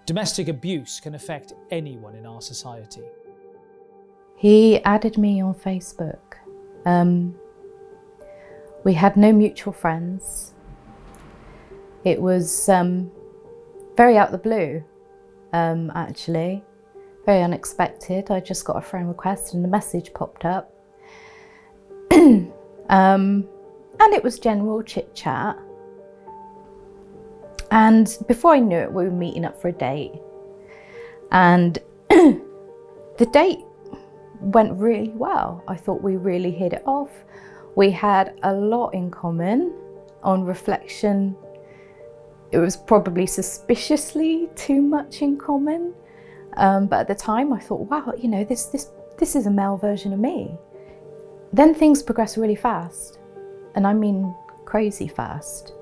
Domestic abuse can affect anyone in our society. He added me on Facebook. We had no mutual friends. It was very out of the blue, actually. Very unexpected. I just got a friend request and a message popped up. And it was general chit chat. And before I knew it, we were meeting up for a date. And the date went really well. I thought we really hit it off. We had a lot in common. On reflection, it was probably suspiciously too much in common. But at the time I thought, wow, you know, this is a male version of me. Then things progressed really fast. And I mean crazy fast.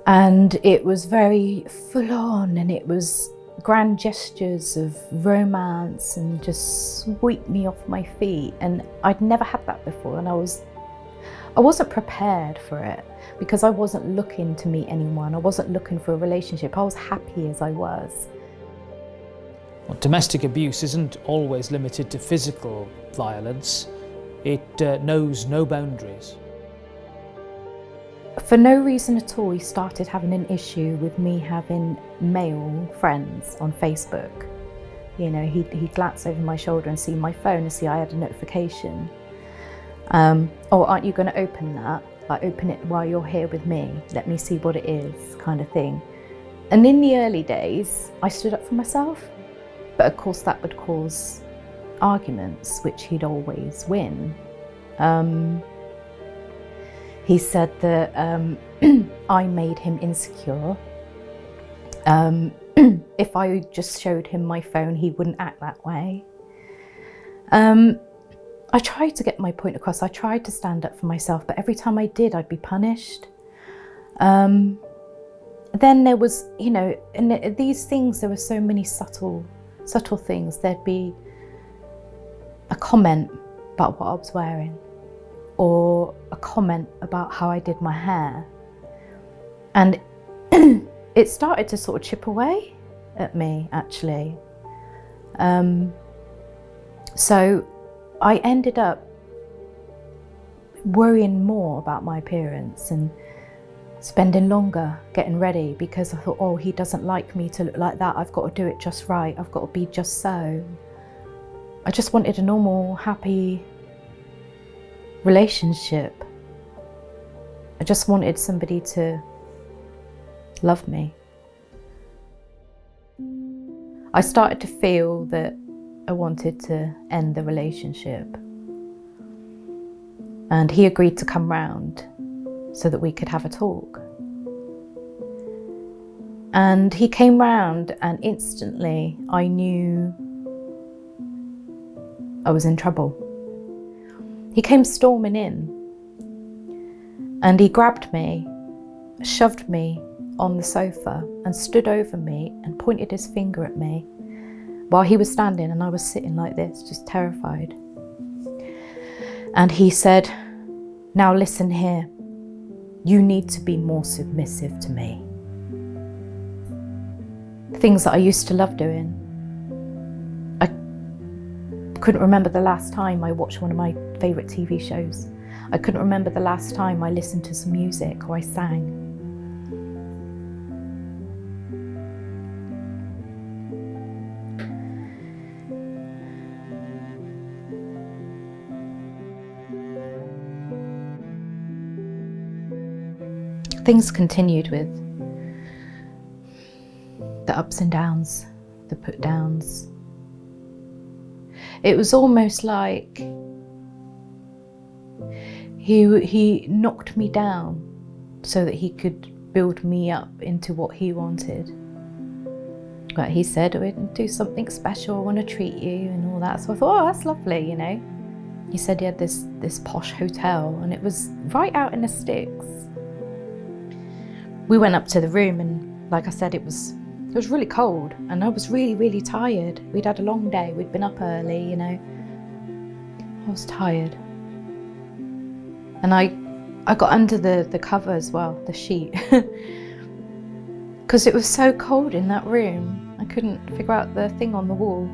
And it was very full on, and it was grand gestures of romance and just sweep me off my feet. And I'd never had that before, and I wasn't prepared for it because I wasn't looking to meet anyone. I wasn't looking for a relationship. I was happy as I was. Well, domestic abuse isn't always limited to physical violence. It knows no boundaries. For no reason at all, he started having an issue with me having male friends on Facebook. You know, he'd glance over my shoulder and see my phone and see I had a notification. Oh, aren't you going to open that? Like, open it while you're here with me. Let me see what it is, kind of thing. And in the early days, I stood up for myself. But of course that would cause arguments, which he'd always win. He said that I made him insecure. If I just showed him my phone, he wouldn't act that way. I tried to get my point across. I tried to stand up for myself, but every time I did, I'd be punished. Then there was, you know, and these things, there were so many subtle things. There'd be a comment about what I was wearing, or a comment about how I did my hair. And it started to sort of chip away at me, actually. So I ended up worrying more about my appearance and spending longer getting ready, because I thought, oh, he doesn't like me to look like that. I've got to do it just right. I've got to be just so. I just wanted a normal, happy relationship. I just wanted somebody to love me. I started to feel that I wanted to end the relationship. And he agreed to come round so that we could have a talk. And he came round, and instantly I knew I was in trouble. He came storming in, and he grabbed me, shoved me on the sofa and stood over me and pointed his finger at me while he was standing and I was sitting like this, just terrified. And he said, "Now listen here, you need to be more submissive to me." Things that I used to love doing. I couldn't remember the last time I watched one of my favourite TV shows. I couldn't remember the last time I listened to some music or I sang. Things continued with the ups and downs, the put downs. It was almost like he knocked me down so that he could build me up into what he wanted. But he said, "We're going to do something special, I want to treat you," and all that. So I thought, oh, that's lovely, you know. He said he had this posh hotel, and it was right out in the sticks. We went up to the room, and like I said, it was really cold, and I was really, really tired. We'd had a long day, we'd been up early, you know. I was tired. And I got under the cover as well, the sheet. because it was so cold in that room. I couldn't figure out the thing on the wall.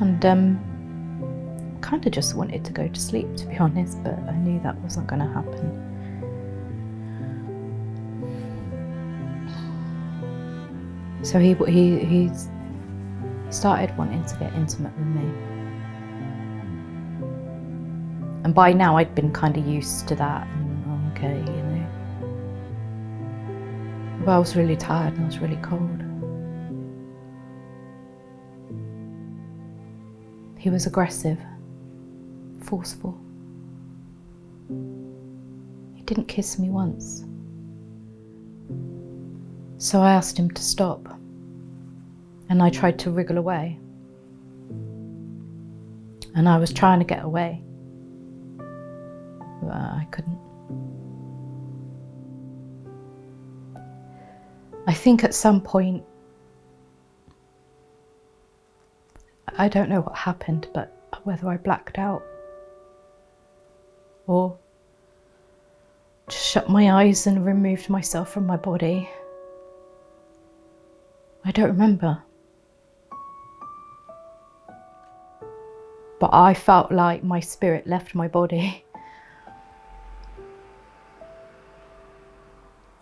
And kind of just wanted to go to sleep, to be honest, but I knew that wasn't going to happen. So he started wanting to get intimate with me. And by now I'd been kind of used to that, and okay, you know. But I was really tired and I was really cold. He was aggressive, forceful. He didn't kiss me once. So I asked him to stop, and I tried to wriggle away. And I was trying to get away, but I couldn't. I think at some point, I don't know what happened, but whether I blacked out or just shut my eyes and removed myself from my body. I don't remember. But I felt like my spirit left my body.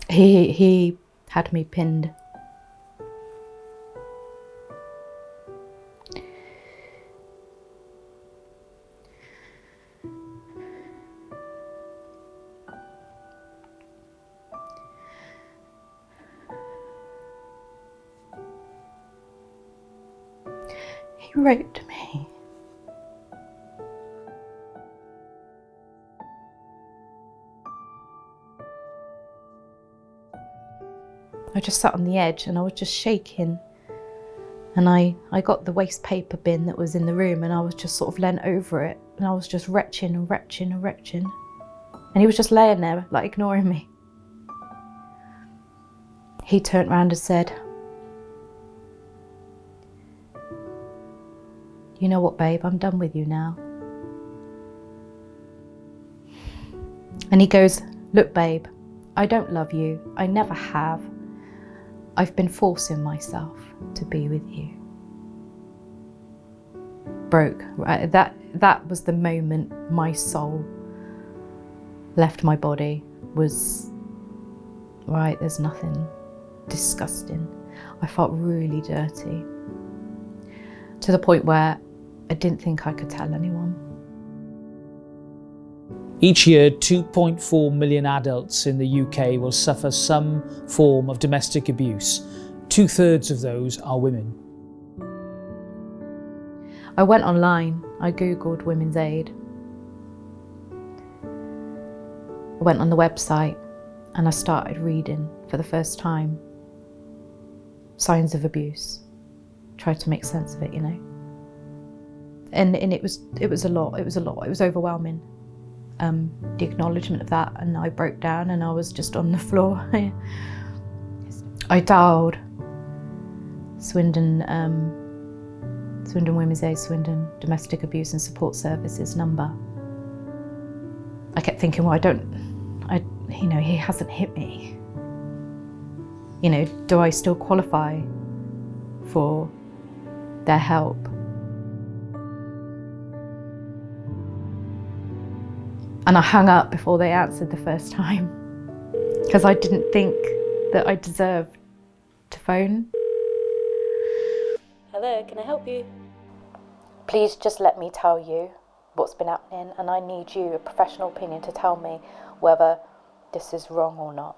He had me pinned. He raped me. I just sat on the edge and I was just shaking. And I got the waste paper bin that was in the room and I was just sort of leant over it and I was just retching and retching and retching. And he was just laying there, like ignoring me. He turned around and said, "You know what, babe, I'm done with you now." And he goes, "Look, babe, I don't love you. I never have. I've been forcing myself to be with you." Broke, right? That was the moment my soul left my body. Was, right, there's nothing. Disgusting. I felt really dirty. To the point where I didn't think I could tell anyone. Each year, 2.4 million adults in the UK will suffer some form of domestic abuse. 2/3 of those are women. I went online, I googled Women's Aid. I went on the website and I started reading for the first time signs of abuse. Tried to make sense of it, you know. And it was a lot, it was overwhelming. The acknowledgement of that, and I broke down and I was just on the floor. I dialed Swindon Women's Aid, Swindon Domestic Abuse and Support Services number. I kept thinking, well, he hasn't hit me. You know, do I still qualify for their help? And I hung up before they answered the first time because I didn't think that I deserved to phone. Hello, can I help you? Please just let me tell you what's been happening, and I need you, a professional opinion, to tell me whether this is wrong or not.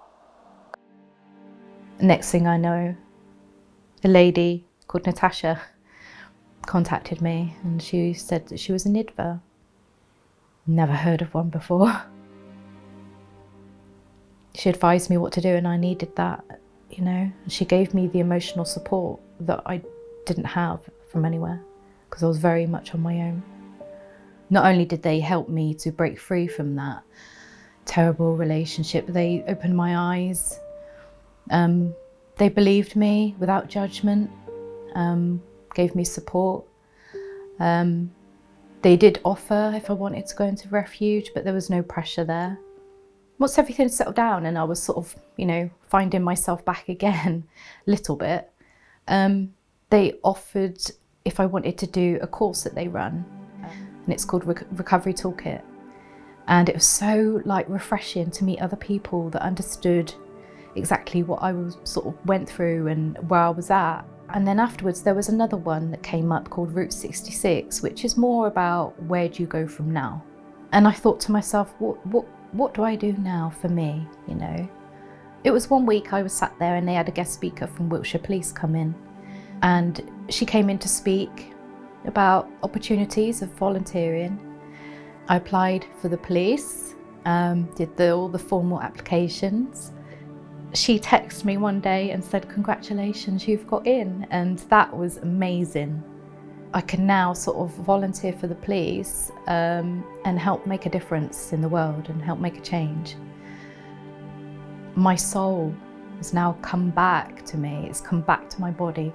Next thing I know, a lady called Natasha contacted me and she said that she was a NIDVA. Never heard of one before. She advised me what to do and I needed that, you know. She gave me the emotional support that I didn't have from anywhere because I was very much on my own. Not only did they help me to break free from that terrible relationship, they opened my eyes. They believed me without judgment, gave me support. They did offer if I wanted to go into refuge, but there was no pressure there. once everything settled down and I was sort of, finding myself back again a little bit, they offered if I wanted to do a course that they run, and it's called Recovery Toolkit. And it was so refreshing to meet other people that understood exactly what I was sort of went through and where I was at. And then afterwards there was another one that came up called Route 66, which is more about where do you go from now. And I thought to myself, what do I do now for me, It was one week I was sat there and they had a guest speaker from Wiltshire Police come in, and she came in to speak about opportunities of volunteering. I applied for the police, did all the formal applications. She texted me one day and said, "Congratulations, you've got in," and that was amazing. I can now sort of volunteer for the police and help make a difference in the world and help make a change. My soul has now come back to me, it's come back to my body.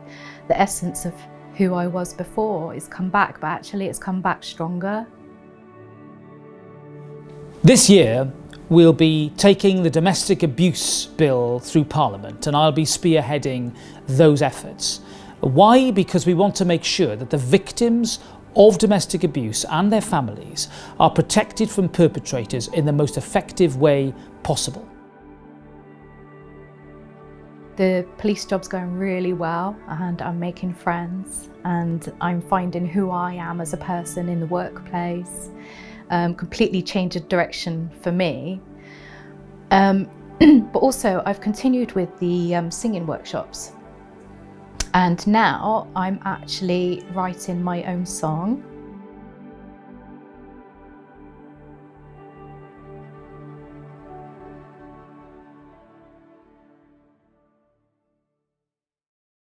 The essence of who I was before is come back, but actually it's come back stronger. This year, we'll be taking the Domestic Abuse Bill through Parliament, and I'll be spearheading those efforts. Why? Because we want to make sure that the victims of domestic abuse and their families are protected from perpetrators in the most effective way possible. The police job's going really well and I'm making friends and I'm finding who I am as a person in the workplace. Completely changed the direction for me. But also I've continued with the singing workshops, and now I'm actually writing my own song